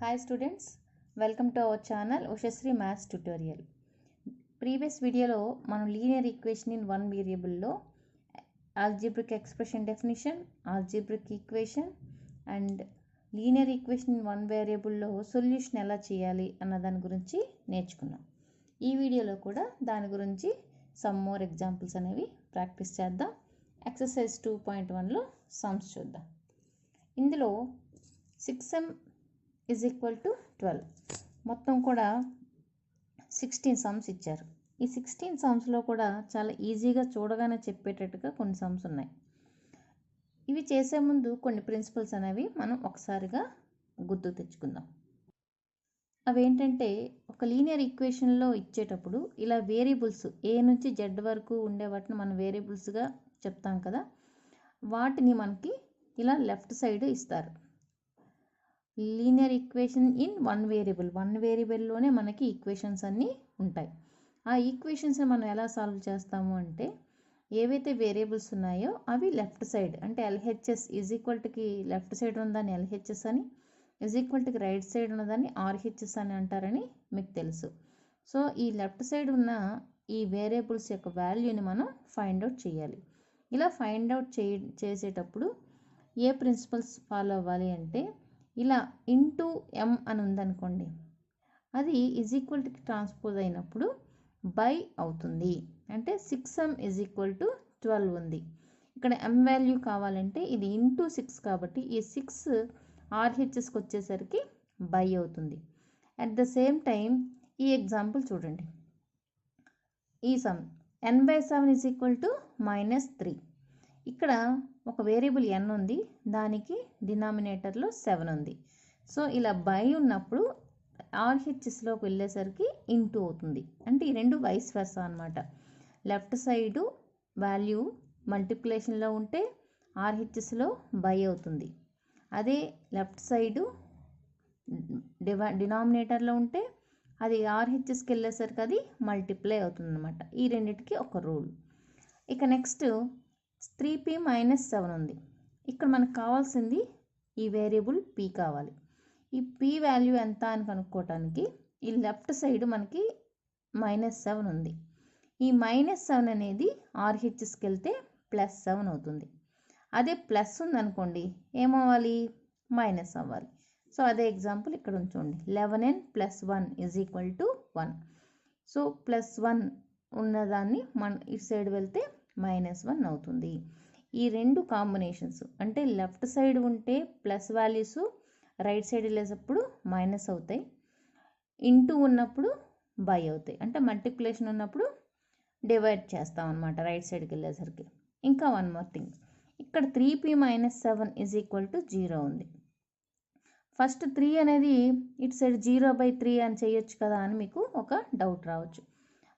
Hi students, welcome to our channel Ushasri Maths Tutorial. Previous video lo మనం linear equation in one variable లో algebraic expression definition, algebraic equation and linear equation in one variable లో solution ఎలా చేయాలి అన్న దాని గురించి నేర్చుకున్నాం. ఈ వీడియోలో కూడా దాని గురించి సమ్ మోర్ ఎగ్జాంపుల్స్ అనేవి ప్రాక్టీస్ చేద్దాం. ఎక్సర్సైజ్ 2.1 లో సమ్స్ చూద్దాం. ఇందులో 6m is equal to 12. మొత్తం కూడా 16 సమ్స్ ఇచ్చారు. ఈ 16 సమ్స్లో కూడా చాలా ఈజీగా చూడగానే చెప్పేటట్టుగా కొన్ని సమ్స్ ఉన్నాయి. ఇవి చేసే ముందు కొన్ని ప్రిన్సిపల్స్ అనేవి మనం ఒకసారిగా గుర్తు తెచ్చుకుందాం. అవేంటంటే, ఒక లీనియర్ ఈక్వేషన్లో ఇచ్చేటప్పుడు ఇలా వేరియబుల్స్ ఏ నుంచి జెడ్ వరకు ఉండే వాటిని మనం వేరియబుల్స్గా చెప్తాం కదా, వాటిని మనకి ఇలా లెఫ్ట్ సైడ్ ఇస్తారు. లీనియర్ ఈక్వేషన్ ఇన్ వన్ వేరియబుల్లోనే మనకి ఈక్వేషన్స్ అన్నీ ఉంటాయి. ఆ ఈక్వేషన్స్ని మనం ఎలా సాల్వ్ చేస్తాము అంటే, ఏవైతే వేరియబుల్స్ ఉన్నాయో అవి లెఫ్ట్ సైడ్ అంటే ఎల్హెచ్ఎస్ ఈజ్ ఈక్వల్కి లెఫ్ట్ సైడ్ ఉన్నదాన్ని ఎల్హెచ్ఎస్ అని, ఈజ్ ఈక్వల్కి రైట్ సైడ్ ఉన్నదాన్ని ఆర్హెచ్ఎస్ అని అంటారని మీకు తెలుసు. సో ఈ లెఫ్ట్ సైడ్ ఉన్న ఈ వేరియబుల్స్ యొక్క వాల్యూని మనం ఫైండ్ అవుట్ చేయాలి. ఇలా ఫైండ్ అవుట్ చేసేటప్పుడు ఏ ప్రిన్సిపల్స్ ఫాలో అవ్వాలి అంటే, ఇలా ఇంటూ ఎం అని ఉందనుకోండి, అది ఈజ్ ఈక్వల్కి ట్రాన్స్పోజ్ అయినప్పుడు బై అవుతుంది. అంటే 6m ఈజ్ ఈక్వల్ టు 12 ఉంది. ఇక్కడ ఎం వాల్యూ కావాలంటే ఇది ఇంటూ 6 కాబట్టి ఈ 6 ఆర్హెచ్ఎస్కి వచ్చేసరికి బై అవుతుంది. అట్ ద సేమ్ టైం ఈ ఎగ్జాంపుల్ చూడండి. ఈ some n/7 is equal to -3. ఇక్కడ ఒక వేరియబుల్ n ఉంది, దానికి డినామినేటర్లో 7 ఉంది. సో ఇలా బై ఉన్నప్పుడు ఆర్హెచ్ఎస్లోకి వెళ్ళేసరికి ఇంటూ అవుతుంది. అంటే ఈ రెండు వైస్ వర్సా అనమాట. లెఫ్ట్ సైడు వాల్యూ మల్టిప్లికేషన్లో ఉంటే ఆర్హెచ్ఎస్లో బై అవుతుంది. అదే లెఫ్ట్ సైడు డినామినేటర్లో ఉంటే అది ఆర్హెచ్ఎస్కి వెళ్ళేసరికి అది మల్టిప్లై అవుతుంది అనమాట. ఈ రెండింటికి ఒక రూల్. ఇక నెక్స్ట్ 3p - 7 ఉంది. ఇక్కడ మనకు కావాల్సింది ఈ వేరియబుల్ p కావాలి. ఈ p వాల్యూ ఎంత అని కనుక్కోవటానికి ఈ లెఫ్ట్ సైడ్ మనకి -7 ఉంది. ఈ -7 అనేది ఆర్హెచ్ఎస్కి వెళ్తే +7 అవుతుంది. అదే ప్లస్ ఉందనుకోండి ఏమవ్వాలి, మైనస్ అవ్వాలి. సో అదే ఎగ్జాంపుల్ ఇక్కడ ఉంచండి. 11n + 1 is equal to 1. So +1 ఉన్నదాన్ని మన ఇటు సైడ్ వెళ్తే -1 అవుతుంది. ఈ రెండు కాంబినేషన్స్ అంటే లెఫ్ట్ సైడ్ ఉంటే ప్లస్ వాల్యూస్, రైట్ సైడ్ వెళ్ళేటప్పుడు మైనస్ అవుతాయి. ఇంటూ ఉన్నప్పుడు బై అవుతాయి. అంటే మల్టిప్లికేషన్ ఉన్నప్పుడు డివైడ్ చేస్తాం అనమాట రైట్ సైడ్కి వెళ్ళేసరికి. ఇంకా వన్ మోర్ థింగ్, ఇక్కడ 3p - 7 ఈజ్ ఈక్వల్ టు 0 ఉంది. ఫస్ట్ 3 అనేది ఇటు సైడ్ 0/3 అని చేయొచ్చు కదా అని మీకు ఒక డౌట్ రావచ్చు.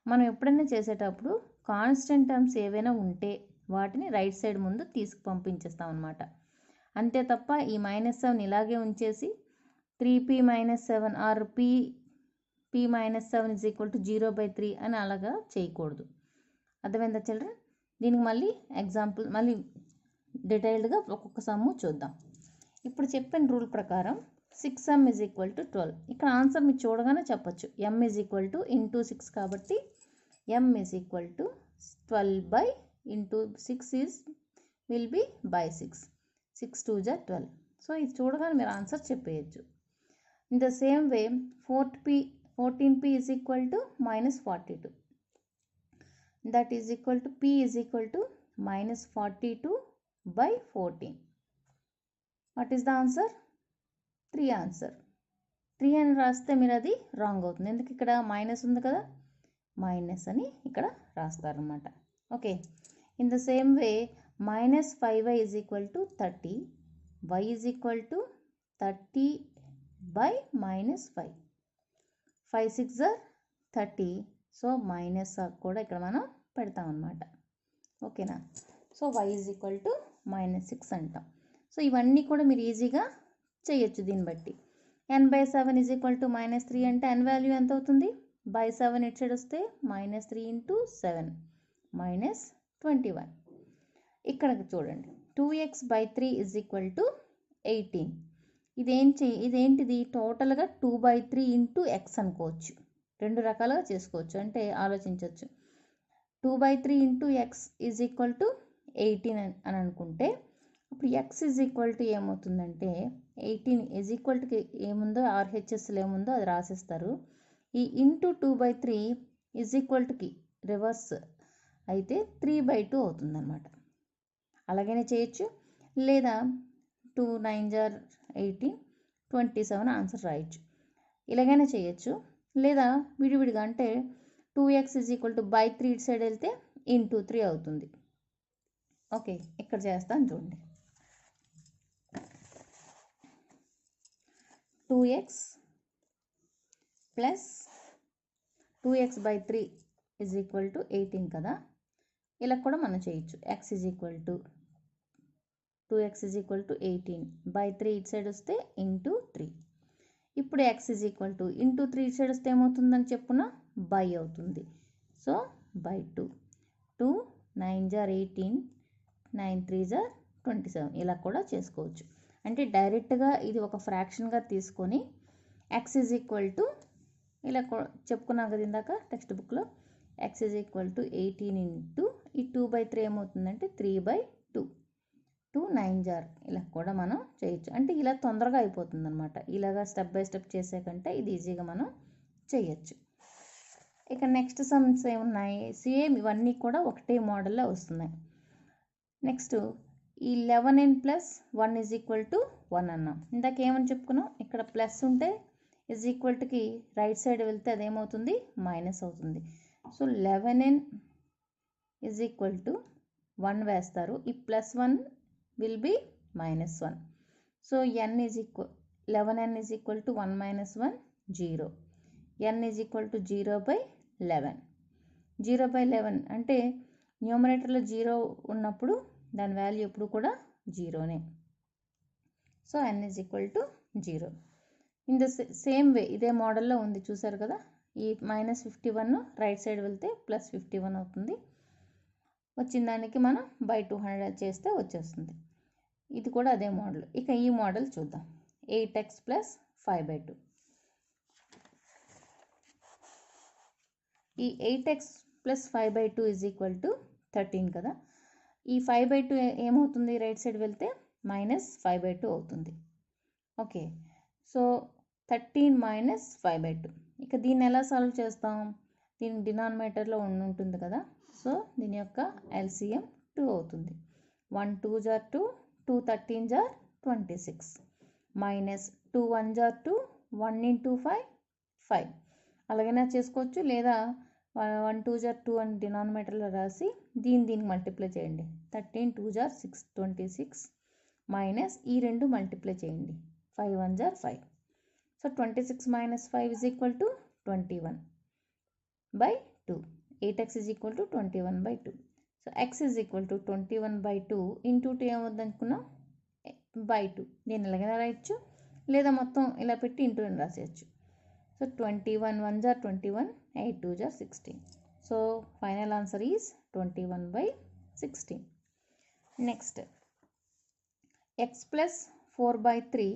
మనం ఎప్పుడైనా చేసేటప్పుడు కాన్స్టెంట్ టర్మ్స్ ఏవైనా ఉంటే వాటిని రైట్ సైడ్ ముందు తీసుకు పంపించేస్తాం అనమాట. అంతే తప్ప ఈ -7 ఇలాగే ఉంచేసి 3p - 7 or p - 7 is equal to 0/3 అని అలాగా చేయకూడదు. అర్థమైందా చిల్డ్రన్? దీనికి మళ్ళీ ఎగ్జాంపుల్ మళ్ళీ డీటెయిల్డ్గా ఒక్కొక్క సమ్ము చూద్దాం. ఇప్పుడు చెప్పిన రూల్ ప్రకారం 6m ఈజ్ ఈక్వల్ టు 12. ఇక్కడ ఆన్సర్ మీరు చూడగానే చెప్పచ్చు. m is equal to into 6 కాబట్టి m is equal to 12 into 6 is will be by 6. 6 2 = 12. So ఇది చూడగానే మీరు ఆన్సర్ చెప్పేయచ్చు. In the same way 14p is equal to -42. That is equal to p is equal to -42/14. What is the answer? 3 answer. 3 అని రాస్తే మీరు అది wrong అవుతుంది. ఎందుకు ఇక్కడ మైనస్ ఉంది కదా, మైనస్ అని ఇక్కడ రాస్తారనమాట. Okay. In the same way -5y is equal to 30. y is equal to 30/-5. 5 6 = 30. So minus కూడా ఇక్కడ మనం పెడతాం అనమాట. ఓకేనా? So y is equal to -6 అంటాం. సో ఇవన్నీ కూడా మీరు ఈజీగా చేయొచ్చు దీన్ని బట్టి. n/7 ఈజ్ ఈక్వల్ టు -3 అంటే n వాల్యూ ఎంత అవుతుంది? /7 ఇటు సైడ్ వస్తే -3 ఇంటూ 7 -21. ఇక్కడ చూడండి 2x/3 ఈజ్ ఈక్వల్ టు 18. ఇదేంటిది టోటల్గా 2/3 ఇంటూ ఎక్స్ అనుకోవచ్చు. రెండు రకాలుగా చేసుకోవచ్చు, అంటే ఆలోచించవచ్చు. 2/3 into X is equal to 18 అని అనుకుంటే అప్పుడు ఎక్స్ ఈజ్ ఈక్వల్ టు ఏమవుతుందంటే 18 ఈజ్ ఈక్వల్ టు ఏముందో ఆర్హెచ్ఎస్లో ఏముందో అది రాసేస్తారు. ఈ into 2/3 is equal Tuki reverse అయితే 3/2 అవుతుందన్నమాట. అలాగనే చేయొచ్చు, లేదా 2 9 జార్ 18 27 ఆన్సర్ రాయొచ్చు. ఇలాగైనా చేయొచ్చు, లేదా విడివిడిగా అంటే 2x is equal to buy 3 ఇటు సైడ్ వెళ్తే ఇంటూ 3 అవుతుంది. ఓకే, ఇక్కడ చేస్తాను చూడండి. 2x plus 2x by 3 is equal to 18 కదా. ఇలా కూడా మనం చేయొచ్చు. x is equal to 2x is equal to 18 by 3 ఇటు సైడ్ వస్తే ఇంటూ 3. ఇప్పుడు x is equal to into 3 ఇటు సైడ్ వస్తే ఏమవుతుందని చెప్పున బై అవుతుంది. So by 2. 2 9 జార్ 18 9 3 జార్ 27 ఇలా కూడా చేసుకోవచ్చు. అంటే డైరెక్ట్గా ఇది ఒక ఫ్రాక్షన్గా తీసుకొని x ఈజ్ ఈక్వల్ టు ఇలా చెప్పుకున్నాం కదా ఇందాక టెక్స్ట్ బుక్లో, x is equal to 18 into ఈ 2/3 ఏమవుతుందంటే 3/2. 2 9 జార్ ఇలా కూడా మనం చేయొచ్చు. అంటే ఇలా తొందరగా అయిపోతుంది అనమాట. ఇలాగా స్టెప్ బై స్టెప్ చేసే కంటే ఇది ఈజీగా మనం చేయొచ్చు. ఇక నెక్స్ట్ సమ్స్ ఏమున్నాయి, సేమ్ ఇవన్నీ కూడా ఒకటే మోడల్లో వస్తున్నాయి. నెక్స్ట్ ఈ 11n plus 1 is equal to 1 అన్నాం. ఇందాక ఏమని చెప్పుకున్నాం, ఇక్కడ ప్లస్ ఉంటే is equal Tuki right side వెళ్తే అదేమవుతుంది మైనస్ అవుతుంది. So 11n is equal to 1 వేస్తారు. ఈ plus 1 will be minus 1. So n is equal 11n is equal to 1 minus 1 0. n is equal to 0 by 11. 0 by 11 అంటే న్యూమరేటర్లో 0 ఉన్నప్పుడు దాని వాల్యూ ఎప్పుడు కూడా 0నే. So n is equal to 0. In the same way ఇదే మోడల్లో ఉంది చూసారు కదా. ఈ -51 రైట్ సైడ్ వెళ్తే +51 అవుతుంది. వచ్చిన దానికి మనం బై 200 చేస్తే వచ్చేస్తుంది. ఇది కూడా అదే మోడల్. ఇక ఈ మోడల్ చూద్దాం. 8x plus 5/2. ఈ 8x plus 5/2 is equal to 13 కదా. ఈ 5/2 ఏమవుతుంది రైట్ సైడ్ వెళ్తే -5/2 అవుతుంది. Okay, so 13 minus 5/2. ఇక దీన్ని ఎలా సాల్వ్ చేస్తాం, దీని డినామినేటర్లో ఉంటుంది కదా. సో దీని యొక్క ఎల్సిఎం 2 అవుతుంది. 1 2 జార్ 2 2 13 జార్ 26 మైనస్ 2 1 జార్ 2 1 ఇంటూ 5 5. అలాగైనా చేసుకోవచ్చు, లేదా 1 2 జార్ 2 అని డినామినేటర్లో రాసి దీనికి మల్టిప్లై చేయండి. 13 2 జార్ 6 26 మైనస్ ఈ రెండు మల్టిప్లై చేయండి. 5 1 jar 5. So 26 minus 5 is equal to 21 by 2. 8x is equal to 21 by 2. So x is equal to 21 by 2 into 2 ఏమవుతుంది అనుకున్నాం బై 2. దీన్ని ఎలాగైనా రాయొచ్చు, లేదా మొత్తం ఇలా పెట్టి ఇంటూ అని రాసేయచ్చు. సో 21 1 జార్ 21 8 2 జార్ 16. So final answer is 21 by 16. Next x plus 4 by 3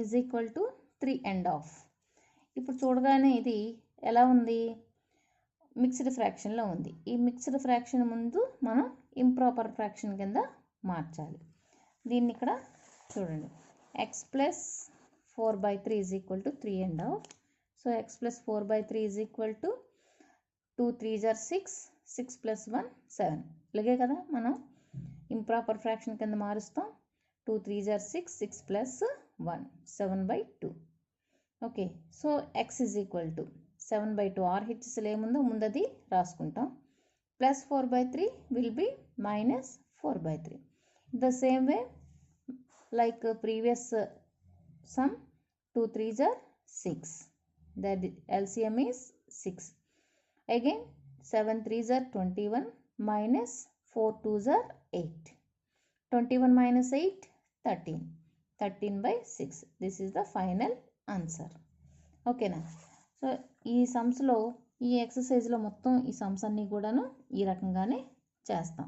is equal to 3.5. ఇప్పుడు చూడగానే ఇది ఎలా ఉంది, మిక్స్డ్ ఫ్రాక్షన్లో ఉంది. ఈ మిక్స్డ్ ఫ్రాక్షన్ ముందు మనం ఇంప్రాపర్ ఫ్రాక్షన్ కింద మార్చాలి. దీన్ని ఇక్కడ చూడండి, x plus 4 by 3 is equal to 3.5. So x plus 4 by 3 is equal to 2 3 జార్ 6 6 ప్లస్ 1 7. ఇలాగే కదా మనం ఇంప్రాపర్ ఫ్రాక్షన్ కింద మారుస్తాం. 2 3 జార్ 6 6 plus 1 7 by 2. Okay, so x is equal to 7 by 2 ఆర్హెచ్ఎస్లో ఏముందో ముందు అది రాసుకుంటాం. Plus 4 by 3 will be minus 4 by 3. The same way like previous sum 2 3 జార్ 6, దట్ ఎల్సిఎం ఈజ్ 6. అగైన్ 7 3 జార్ 21 మైనస్ 4 2 జార్ 8. 21 minus 8 13. 13 by 6. This is the final answer. ఓకేనా. So ఈ సమ్స్లో ఈ ఎక్సర్సైజ్లో మొత్తం ఈ సమ్స్ అన్నీ కూడాను ఈ రకంగానే చేస్తాం.